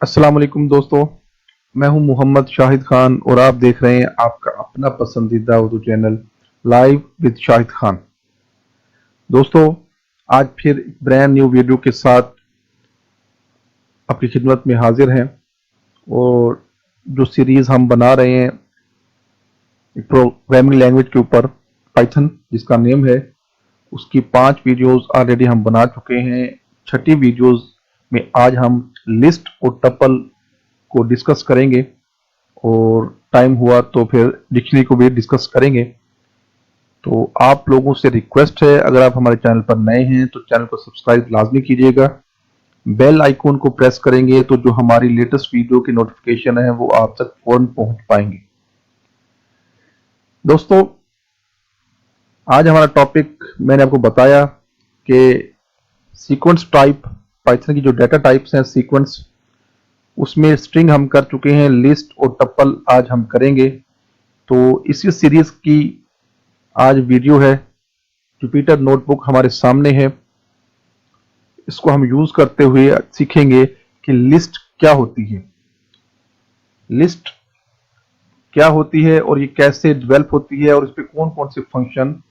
अस्सलाम वालेकुम दोस्तों, मैं हूं मोहम्मद शाहिद खान और आप देख रहे हैं आपका अपना पसंदीदा Urdu channel live with Shahid Khan. दोस्तों, आज फिर एक ब्रांड न्यू वीडियो के साथ आपकी खिदमत में हाजिर हैं और जो सीरीज़ हम बना रहे हैं एक प्रोग्रामिंग लैंग्वेज के ऊपर पाइथन जिसका नेम है, उसकी 5 वीडियोस ऑलरेडी हम बना चुके हैं। छठी वीडियोस में आज हम लिस्ट और टपल को डिस्कस करेंगे और टाइम हुआ तो फिर डिक्शनरी को भी डिस्कस करेंगे। तो आप लोगों से रिक्वेस्ट है, अगर आप हमारे चैनल पर नए हैं तो चैनल को सब्सक्राइब लाजमी कीजिएगा। बेल आइकॉन को प्रेस करेंगे तो जो हमारी लेटेस्ट वीडियो की नोटिफिकेशन है वो आप तक फौरन पहुंच पाएंगे। दोस्तों, आज हमारा टॉपिक मैंने आपको बताया कि सीक्वेंस टाइप, पाइथन की जो डाटा टाइप्स हैं सीक्वेंस, उसमें स्ट्रिंग हम कर चुके हैं, लिस्ट और टपल आज हम करेंगे। तो इसी सीरीज की आज वीडियो है। जुपिटर नोटबुक हमारे सामने है, इसको हम यूज करते हुए सीखेंगे कि लिस्ट क्या होती है, लिस्ट क्या होती है और ये कैसे डेवलप होती है और इस पे कौन कौन से फंक्शन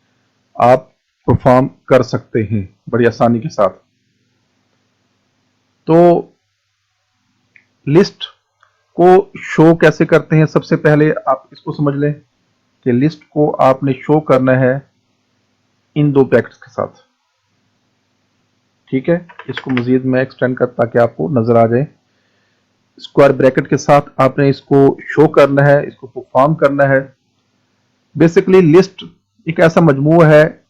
आप परफॉर्म कर सकते हैं बड़ी आसानी के साथ। तो लिस्ट को शो कैसे करते हैं, सबसे पहले आप इसको समझ लें कि लिस्ट को आपने शो करना है इन दो ब्रैकेट्स के साथ। ठीक है, इसको मजीद मैं एक्सटेंड कर ताकि आपको नजर आ जाए। स्क्वायर ब्रैकेट के साथ आपने इसको शो करना है, इसको परफॉर्म करना है। बेसिकली लिस्ट एक ऐसा मजमूआ है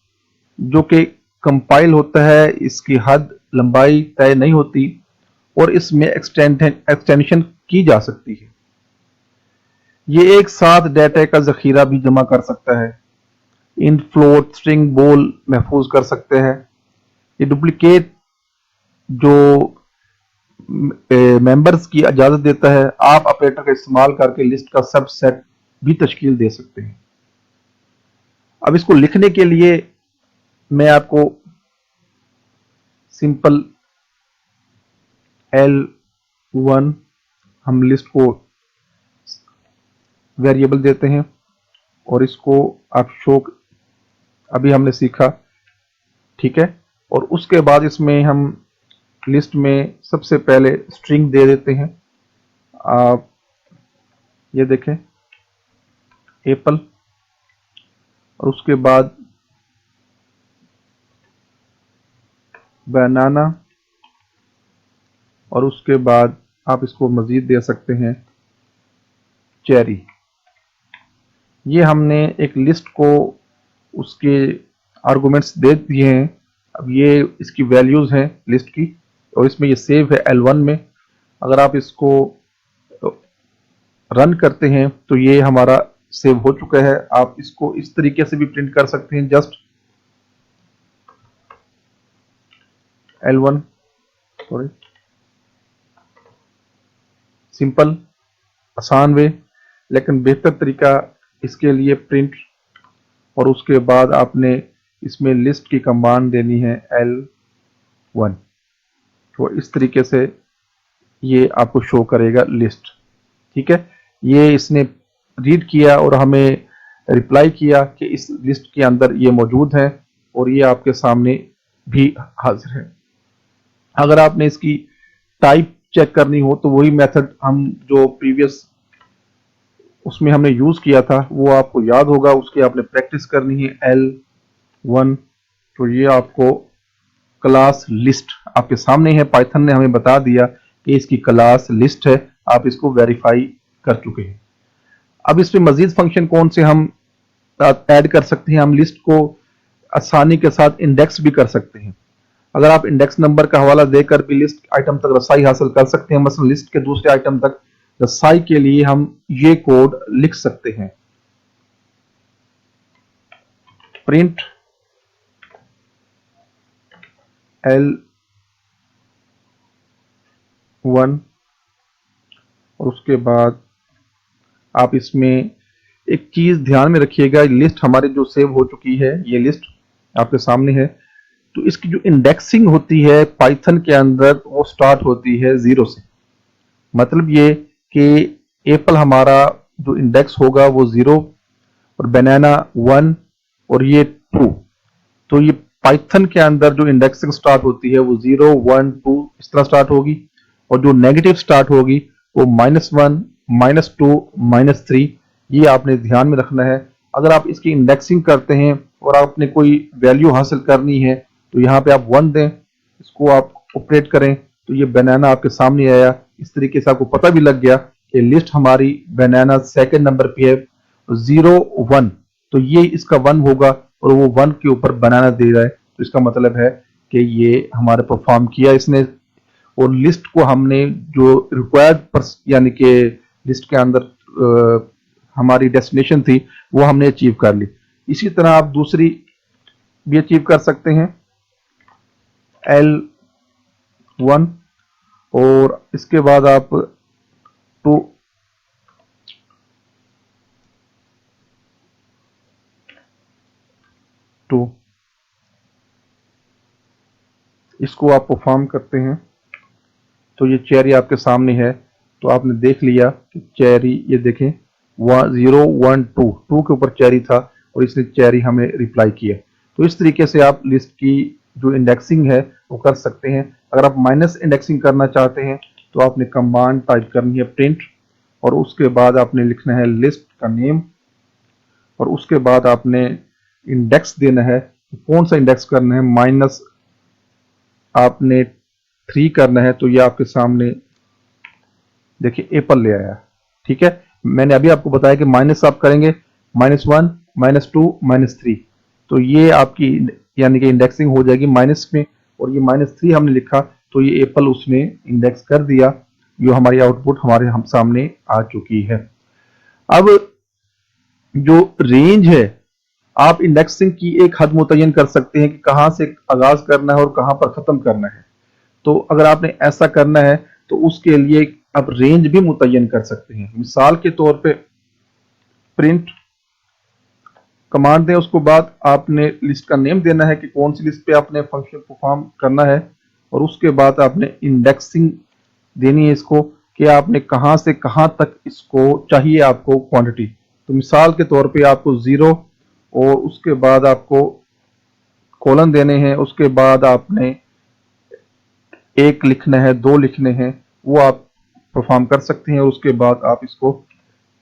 जो कि कंपाइल होता है, इसकी हद लंबाई तय नहीं होती और इसमें एक्सटेंशन की जा सकती है। ये एक साथ डाटा का जखीरा भी जमा कर सकता है, इन फ्लोट स्ट्रिंग बोल महफूज कर सकते हैं। ये डुप्लीकेट जो मेंबर्स की इजाजत देता है। आप ऑपरेटर का इस्तेमाल करके लिस्ट का सबसेट भी तश्कील दे सकते हैं। अब इसको लिखने के लिए मैं आपको सिंपल L1 हम लिस्ट को वेरिएबल देते हैं और इसको आप शो अभी हमने सीखा। ठीक है, और उसके बाद इसमें हम लिस्ट में सबसे पहले स्ट्रिंग दे देते हैं। आप ये देखें एप्पल, और उसके बाद बनाना, और उसके बाद आप इसको मजीद दे सकते हैं चेरी। ये हमने एक लिस्ट को उसके आर्गुमेंट्स दे दिए हैं। अब ये इसकी वैल्यूज हैं लिस्ट की और इसमें ये सेव है L1 में। अगर आप इसको रन करते हैं तो ये हमारा सेव हो चुका है। आप इसको इस तरीके से भी प्रिंट कर सकते हैं, जस्ट L1 सॉरी, सिंपल आसान वे, लेकिन बेहतर तरीका इसके लिए प्रिंट, और उसके बाद आपने इसमें लिस्ट की कमांड देनी है L1। तो इस तरीके से ये आपको शो करेगा लिस्ट। ठीक है, ये इसने रीड किया और हमें रिप्लाई किया कि इस लिस्ट के अंदर ये मौजूद है और ये आपके सामने भी हाजिर है। अगर आपने इसकी टाइप चेक करनी हो तो वही मेथड हम जो प्रीवियस उसमें हमने यूज किया था वो आपको याद होगा, उसकी आपने प्रैक्टिस करनी है L1। तो ये आपको क्लास लिस्ट आपके सामने है, पाइथन ने हमें बता दिया कि इसकी क्लास लिस्ट है, आप इसको वेरीफाई कर चुके हैं। अब इसमें मजीद फंक्शन कौन से हम ऐड कर सकते हैं, हम लिस्ट को आसानी के साथ इंडेक्स भी कर सकते हैं। अगर आप इंडेक्स नंबर का हवाला देकर भी लिस्ट आइटम तक रसाई हासिल कर सकते हैं। मसलन लिस्ट के दूसरे आइटम तक रसाई के लिए हम ये कोड लिख सकते हैं, प्रिंट L1, और उसके बाद आप इसमें एक चीज ध्यान में रखिएगा, लिस्ट हमारी जो सेव हो चुकी है, ये लिस्ट आपके सामने है, तो इसकी जो इंडेक्सिंग होती है पाइथन के अंदर वो स्टार्ट होती है 0 से। मतलब ये कि एप्पल हमारा जो इंडेक्स होगा वो 0 और बनाना 1 और ये 2। तो ये पाइथन के अंदर जो इंडेक्सिंग स्टार्ट होती है वो 0 1 2 इस तरह स्टार्ट होगी, और जो नेगेटिव स्टार्ट होगी वो -1 -2 -3। ये आपने ध्यान में रखना है। अगर आप इसकी इंडेक्सिंग करते हैं और आपने कोई वैल्यू हासिल करनी है तो यहाँ पे आप 1 दें, इसको आप ऑपरेट करें तो ये बनाना आपके सामने आया। इस तरीके से आपको पता भी लग गया कि लिस्ट हमारी बनाना सेकंड नंबर पे है, 0 1, तो ये इसका 1 होगा और वो 1 के ऊपर बनाना दे रहा है, तो इसका मतलब है कि ये हमारे परफॉर्म किया इसने, और लिस्ट को हमने जो रिक्वायर्ड यानी कि लिस्ट के अंदर हमारी डेस्टिनेशन थी वो हमने अचीव कर ली। इसी तरह आप दूसरी भी अचीव कर सकते हैं, L1, और इसके बाद आप 2 इसको आप परफॉर्म करते हैं तो ये चेरी आपके सामने है। तो आपने देख लिया कि चेरी, ये देखें 0 1 2 के ऊपर चेरी था और इसने चेरी हमें रिप्लाई किया। तो इस तरीके से आप लिस्ट की जो इंडेक्सिंग है वो कर सकते हैं। अगर आप माइनस इंडेक्सिंग करना चाहते हैं तो आपने कमांड टाइप करनी है प्रिंट, और उसके बाद आपने लिखना है लिस्ट का नेम, और उसके बाद आपने इंडेक्स देना है। कौन सा इंडेक्स करना है, माइनस आपने 3 करना है। तो ये आपके सामने देखिए एप्पल ले आया। ठीक है, मैंने अभी आपको बताया कि माइनस आप करेंगे -1 -2 -3, तो ये आपकी यानी कि इंडेक्सिंग हो जाएगी माइनस में, और ये -3 हमने लिखा तो ये एप्पल उसने इंडेक्स कर दिया। जो हमारी आउटपुट हमारे हम सामने आ चुकी है। अब जो रेंज है, आप इंडेक्सिंग की एक हद मुतय्यन कर सकते हैं कि कहां से आगाज करना है और कहां पर खत्म करना है। तो अगर आपने ऐसा करना है तो उसके लिए आप रेंज भी मुतय्यन कर सकते हैं। मिसाल के तौर पे प्रिंट कमांड दें, उसके बाद आपने लिस्ट का नेम देना है कि कौन सी लिस्ट पे आपने फंक्शन परफॉर्म करना है, और उसके बाद आपने इंडेक्सिंग देनी है इसको कि आपने कहां से कहां तक इसको चाहिए आपको क्वांटिटी। तो मिसाल के तौर पे आपको 0 और उसके बाद आपको कॉलन देने हैं, उसके बाद आपने 1 लिखना है, 2 लिखने हैं, वो आप परफॉर्म कर सकते हैं। और उसके बाद आप इसको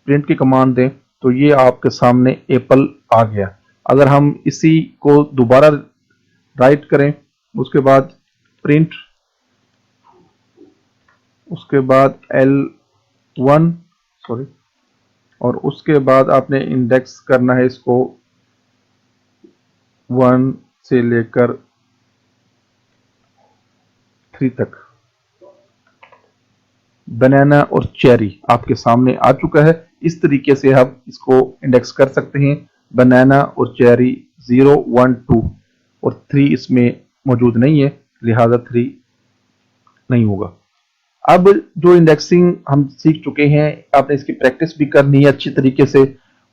प्रिंट की कमांड दें तो ये आपके सामने एप्पल आ गया। अगर हम इसी को दोबारा राइट करें, उसके बाद प्रिंट, उसके बाद L1 सॉरी, और उसके बाद आपने इंडेक्स करना है इसको 1 से लेकर 3 तक। बनाना और चेरी आपके सामने आ चुका है। इस तरीके से आप इसको इंडेक्स कर सकते हैं। बनाना और चेरी 0 1 2 और 3 इसमें मौजूद नहीं है, लिहाजा 3 नहीं होगा। अब जो इंडेक्सिंग हम सीख चुके हैं, आपने इसकी प्रैक्टिस भी करनी है अच्छी तरीके से,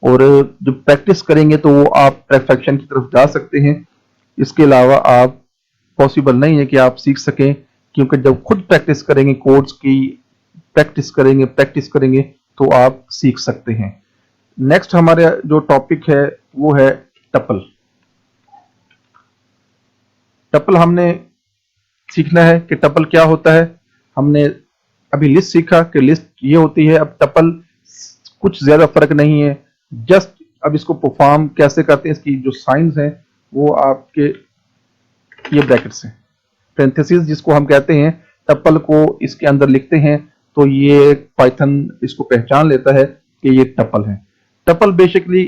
और जब प्रैक्टिस करेंगे तो वो आप परफेक्शन की तरफ जा सकते हैं। इसके अलावा आप पॉसिबल नहीं है कि आप सीख सकें, क्योंकि जब खुद प्रैक्टिस करेंगे, कोड्स की प्रैक्टिस करेंगे तो आप सीख सकते हैं। नेक्स्ट हमारे जो टॉपिक है वो है टपल। टपल हमने सीखना है कि टपल क्या होता है। हमने अभी लिस्ट सीखा कि लिस्ट ये होती है, अब टपल कुछ ज्यादा फर्क नहीं है। जस्ट अब इसको परफॉर्म कैसे करते हैं, इसकी जो साइंस हैं वो आपके ये ब्रैकेट्स हैं, पैरेंथेसिस जिसको हम कहते हैं। टपल को इसके अंदर लिखते हैं तो ये पाइथन इसको पहचान लेता है कि ये टपल है। टपल बेसिकली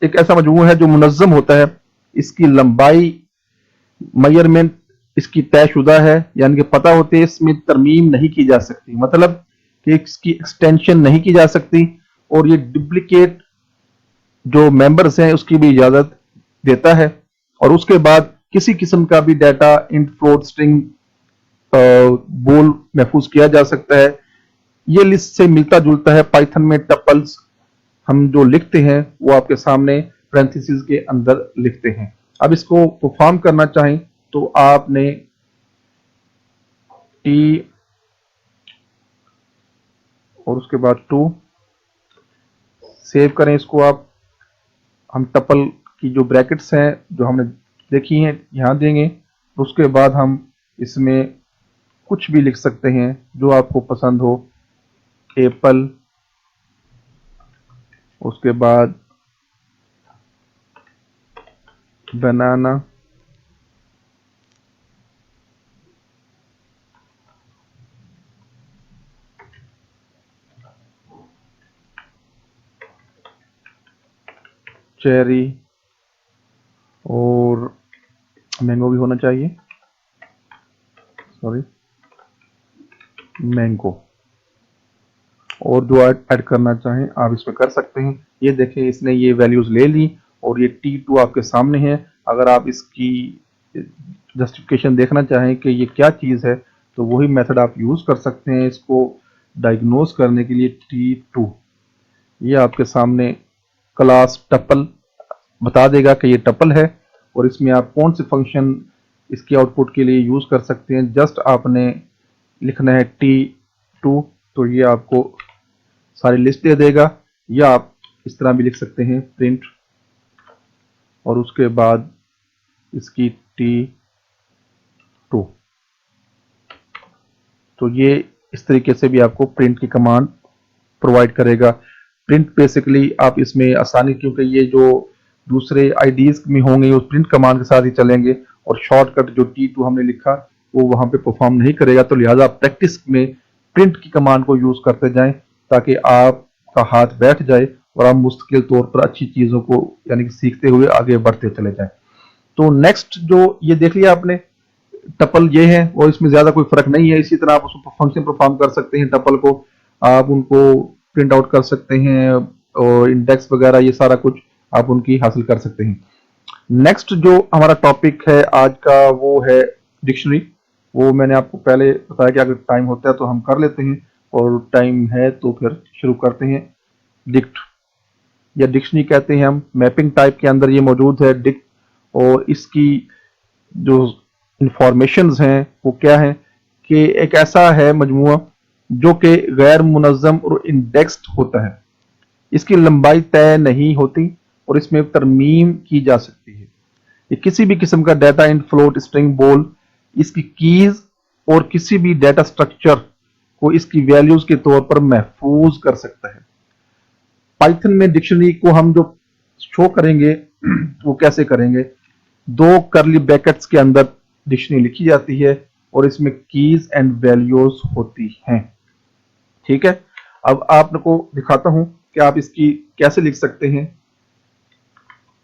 एक ऐसा मजमू है जो मुनज्जम होता है। इसकी लंबाई मेजरमेंट इसकी तयशुदा है, यानी कि पता होते इसमें तरमीम नहीं की जा सकती, मतलब कि इसकी एक्सटेंशन नहीं की जा सकती, और ये डुप्लीकेट जो मेंबर्स हैं उसकी भी इजाजत देता है। और उसके बाद किसी किस्म का भी डाटा इंट फ्लोट स्ट्रिंग बोल महफूज किया जा सकता है। ये लिस्ट से मिलता जुलता है। पाइथन में टपल्स हम जो लिखते हैं वो आपके सामने पैरेंथेसिस के अंदर लिखते हैं। अब इसको परफॉर्म करना चाहें तो आपने टी और उसके बाद टू सेव करें इसको आप। हम टपल की जो ब्रैकेट्स हैं जो हमने देखी हैं यहाँ देंगे। उसके बाद हम इसमें कुछ भी लिख सकते हैं जो आपको पसंद हो। एप्पल, उसके बाद बनाना, चेरी, और मैंगो भी होना चाहिए, सॉरी मैंगो। और जो ऐड करना चाहें आप इसमें कर सकते हैं। ये देखें इसने ये वैल्यूज ले ली और ये T2 आपके सामने है। अगर आप इसकी जस्टिफिकेशन देखना चाहें कि ये क्या चीज़ है तो वही मेथड आप यूज़ कर सकते हैं इसको डायग्नोज करने के लिए। T2 ये आपके सामने क्लास टपल बता देगा कि ये टपल है और इसमें आप कौन से फंक्शन इसके आउटपुट के लिए यूज़ कर सकते हैं। जस्ट आपने लिखना है T2 तो ये आपको सारी लिस्ट दे देगा। या आप इस तरह भी लिख सकते हैं प्रिंट और उसके बाद इसकी T2। तो ये इस तरीके से भी आपको प्रिंट की कमांड प्रोवाइड करेगा। प्रिंट बेसिकली आप इसमें आसानी, क्योंकि ये जो दूसरे आईडीज में होंगे उस प्रिंट कमांड के साथ ही चलेंगे और शॉर्टकट जो T2 हमने लिखा वो वहां पे परफॉर्म नहीं करेगा। तो लिहाजा प्रैक्टिस में प्रिंट की कमांड को यूज करते जाएं ताकि आपका हाथ बैठ जाए और आप मुस्तकिल तौर पर अच्छी चीजों को यानी कि सीखते हुए आगे बढ़ते चले जाएं। तो नेक्स्ट जो ये देख लिया आपने टपल ये है और इसमें ज्यादा कोई फर्क नहीं है। इसी तरह आप उसको फंक्शन परफॉर्म कर सकते हैं। टपल को आप उनको प्रिंट आउट कर सकते हैं और इंडेक्स वगैरह ये सारा कुछ आप उनकी हासिल कर सकते हैं। नेक्स्ट जो हमारा टॉपिक है आज का वो है डिक्शनरी। वो मैंने आपको पहले बताया कि अगर टाइम होता है तो हम कर लेते हैं और टाइम है तो फिर शुरू करते हैं। डिक्ट या डिक्शनरी कहते हैं हम, मैपिंग टाइप के अंदर ये मौजूद है डिक्ट। और इसकी जो इंफॉर्मेशंस हैं वो क्या है कि एक ऐसा है मजमूआ जो कि गैर मुनज़्ज़म और इंडेक्स्ड होता है। इसकी लंबाई तय नहीं होती और इसमें तरमीम की जा सकती है। ये किसी भी किस्म का डाटा इन फ्लोट स्ट्रिंग बोल इसकी कीज और किसी भी डाटा स्ट्रक्चर को इसकी वैल्यूज के तौर पर महफूज कर सकता है। पाइथन में डिक्शनरी को हम जो शो करेंगे वो कैसे करेंगे, दो करली ब्रैकेट्स के अंदर डिक्शनरी लिखी जाती है और इसमें कीज एंड वैल्यूज होती हैं। ठीक है, अब आपको दिखाता हूं कि आप इसकी कैसे लिख सकते हैं।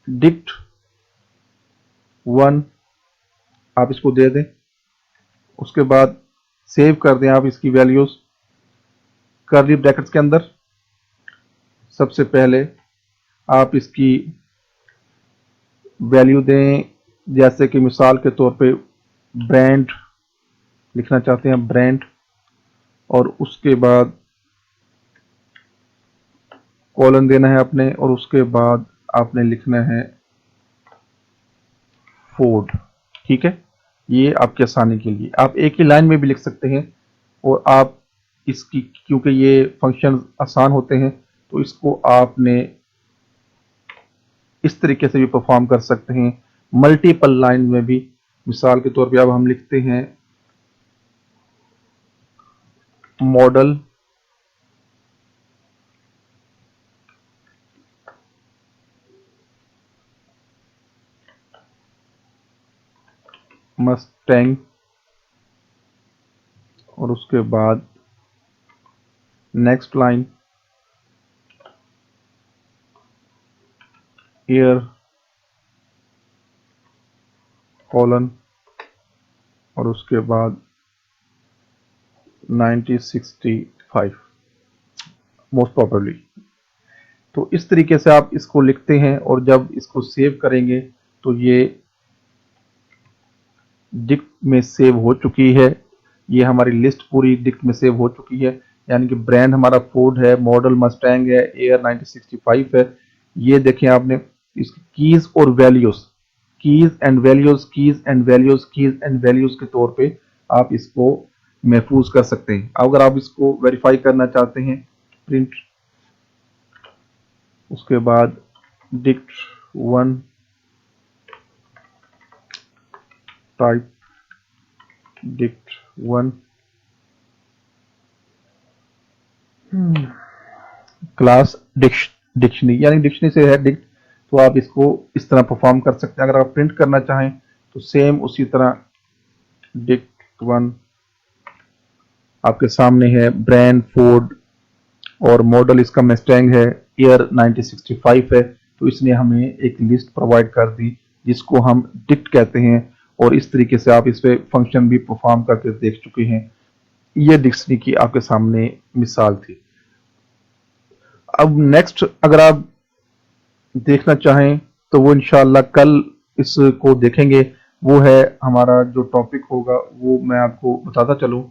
डिक्ट 1 आप इसको दे दें, उसके बाद सेव कर दें आप इसकी वैल्यूज करली ब्रैकेट्स के अंदर। सबसे पहले आप इसकी वैल्यू दें, जैसे कि मिसाल के तौर पे ब्रांड लिखना चाहते हैं ब्रांड, और उसके बाद कॉलन देना है आपने और उसके बाद आपने लिखना है फोर्ड। ठीक है, ये आपकी आसानी के लिए आप एक ही लाइन में भी लिख सकते हैं और आप इसकी, क्योंकि ये फंक्शन आसान होते हैं तो इसको आपने इस तरीके से भी परफॉर्म कर सकते हैं मल्टीपल लाइन में भी। मिसाल के तौर पे अब हम लिखते हैं मॉडल मस्टैंग और उसके बाद नेक्स्ट लाइन ईयर कॉलन और उसके बाद 1965 मोस्ट प्रॉबेबली। तो इस तरीके से आप इसको लिखते हैं और जब इसको सेव करेंगे तो ये डिक्ट में सेव हो चुकी है। ये हमारी लिस्ट पूरी डिक्ट में सेव हो चुकी है। यानी कि ब्रांड हमारा फोर्ड है, मॉडल मस्टैंग है, एयर 1965 है। ये देखें आपने इसकी कीज और values, keys and values, keys and values, keys and values के तौर पे आप इसको महफूज कर सकते हैं। अगर आप इसको वेरीफाई करना चाहते हैं, प्रिंट, उसके बाद dict 1 type dict 1 class dictionary, यानी डिक्शनरी से है डिक्ट, तो आप इसको इस तरह परफॉर्म कर सकते हैं। अगर आप प्रिंट करना चाहें तो सेम उसी तरह डिक्ट 1 आपके सामने है, ब्रांड फोर्ड और मॉडल इसका मस्टैंग है, ईयर 1965 है। तो इसने हमें एक लिस्ट प्रोवाइड कर दी जिसको हम डिक्ट कहते हैं, और इस तरीके से आप इस पे फंक्शन भी परफॉर्म करके देख चुके हैं। ये डिक्शनरी की आपके सामने मिसाल थी। अब नेक्स्ट अगर आप देखना चाहें तो वो इंशाल्लाह कल इसको देखेंगे। वो है हमारा जो टॉपिक होगा, वो मैं आपको बताता चलूं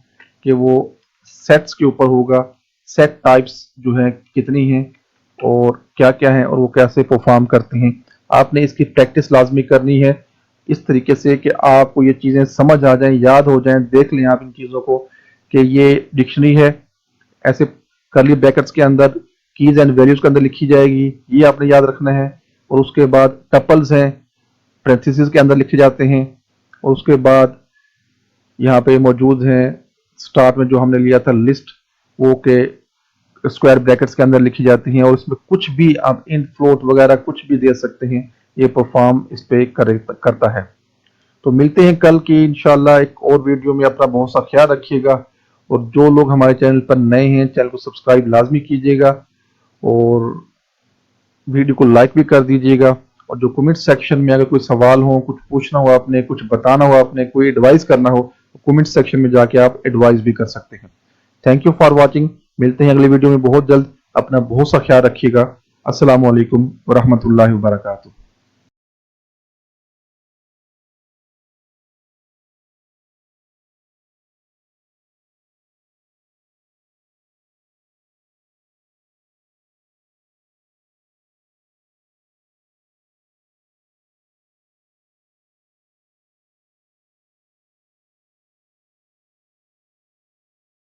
कि वो सेट्स के ऊपर होगा। सेट टाइप्स जो है कितनी हैं और क्या क्या है और वो कैसे परफॉर्म करते हैं। आपने इसकी प्रैक्टिस लाजमी करनी है इस तरीके से कि आपको ये चीज़ें समझ आ जाएं, याद हो जाएं। देख लें आप इन चीज़ों को कि ये डिक्शनरी है, ऐसे करली ब्रैकेट्स के अंदर कीज एंड वैल्यूज के अंदर लिखी जाएगी, ये आपने याद रखना है। और उसके बाद टपल्स हैं, पैरेंथेसिस के अंदर लिखे जाते हैं। और उसके बाद यहाँ पे मौजूद हैं स्टार्ट में जो हमने लिया था लिस्ट, वो के स्क्वायर ब्रैकेट्स के अंदर लिखी जाती हैं। और इसमें कुछ भी आप इन फ्लोट वगैरह कुछ भी दे सकते हैं, ये परफॉर्म इस पे करता है। तो मिलते हैं कल की इंशाल्लाह एक और वीडियो में। अपना बहुत सा ख्याल रखिएगा, और जो लोग हमारे चैनल पर नए हैं चैनल को सब्सक्राइब लाजमी कीजिएगा और वीडियो को लाइक भी कर दीजिएगा। और जो कमेंट सेक्शन में अगर कोई सवाल हो, कुछ पूछना हो आपने, कुछ बताना हो आपने, कोई एडवाइस करना हो, तो कमेंट सेक्शन में जाके आप एडवाइस भी कर सकते हैं। Thank you for watching. मिलते हैं अगले वीडियो में बहुत जल्द। अपना बहुत सा ख्याल रखिएगा। अस्सलाम वालेकुम वरहमतुल्लाहि वबरकातुहू।